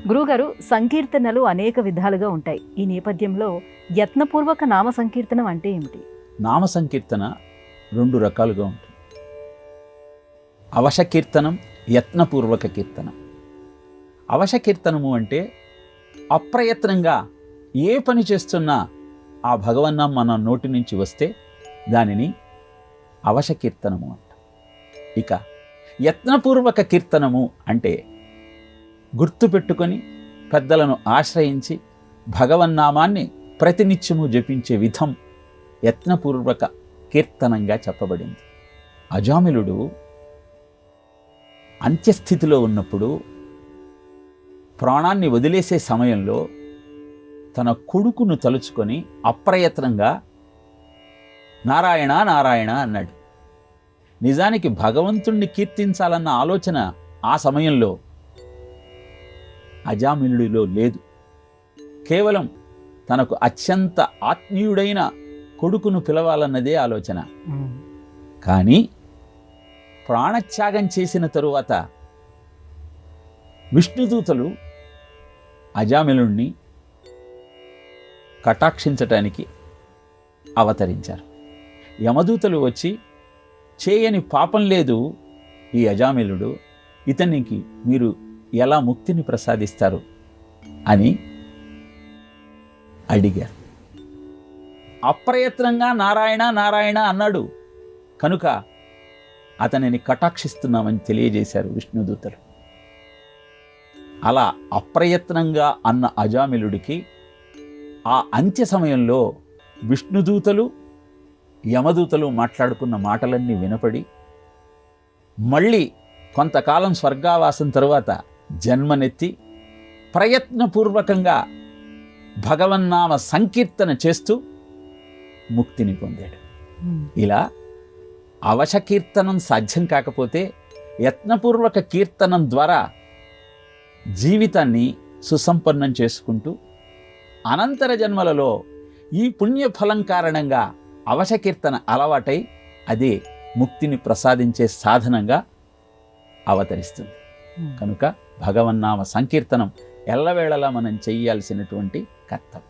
గురువుగారు, సంకీర్తనలు అనేక విధాలుగా ఉంటాయి. ఈ నేపథ్యంలో యత్నపూర్వక నామ సంకీర్తనం అంటే ఏమిటి? నామ సంకీర్తన రెండు రకాలుగా ఉంటుంది. అవశ కీర్తనం, యత్నపూర్వక కీర్తనం. అవశ కీర్తనము అంటే అప్రయత్నంగా ఏ పని చేస్తున్నా ఆ భగవన్నాం మన నోటి నుంచి వస్తే దానిని అవశ కీర్తనము అంట. ఇక యత్నపూర్వక కీర్తనము అంటే గుర్తుపెట్టుకొని పెద్దలను ఆశ్రయించి భగవన్నామాన్ని ప్రతినిత్యము జపించే విధం యత్నపూర్వక కీర్తనంగా చెప్పబడింది. అజామిలుడు అంత్యస్థితిలో ఉన్నప్పుడు ప్రాణాన్ని వదిలేసే సమయంలో తన కొడుకును తలుచుకొని అప్రయత్నంగా నారాయణ నారాయణ అన్నాడు. నిజానికి భగవంతుణ్ణి కీర్తించాలన్న ఆలోచన ఆ సమయంలో అజామిలుడిలో లేదు. కేవలం తనకు అత్యంత ఆత్మీయుడైన కొడుకును పిలవాలన్నదే ఆలోచన. కానీ ప్రాణత్యాగం చేసిన తరువాత విష్ణుదూతలు అజామిలుణ్ణి కటాక్షించటానికి అవతరించారు. యమదూతలు వచ్చి, చేయని పాపం లేదు ఈ అజామిలుడు, ఇతనికి మీరు ఎలా ముక్తిని ప్రసాదిస్తారు అని అడిగారు. అప్రయత్నంగా నారాయణ నారాయణ అన్నాడు కనుక అతనిని కటాక్షిస్తున్నామని తెలియజేశారు విష్ణుదూతలు. అలా అప్రయత్నంగా అన్న అజామిలుడికి ఆ అంత్య సమయంలో విష్ణుదూతలు యమదూతలు మాట్లాడుకున్న మాటలన్నీ వినపడి మళ్ళీ కొంతకాలం స్వర్గావాసం తరువాత జన్మనెత్తి ప్రయత్నపూర్వకంగా భగవన్నామ సంకీర్తన చేస్తూ ముక్తిని పొందాడు. ఇలా అవశ కీర్తనం సాధ్యం కాకపోతే యత్నపూర్వక కీర్తనం ద్వారా జీవితాన్ని సుసంపన్నం చేసుకుంటూ అనంతర జన్మలలో ఈ పుణ్యఫలం కారణంగా అవశ కీర్తన అలవాటై అదే ముక్తిని ప్రసాదించే సాధనంగా అవతరిస్తుంది. కనుక భగవన్నామ సంకీర్తనం ఎల్లవేళలా మనం చెయ్యాల్సినటువంటి కర్తవ్యం.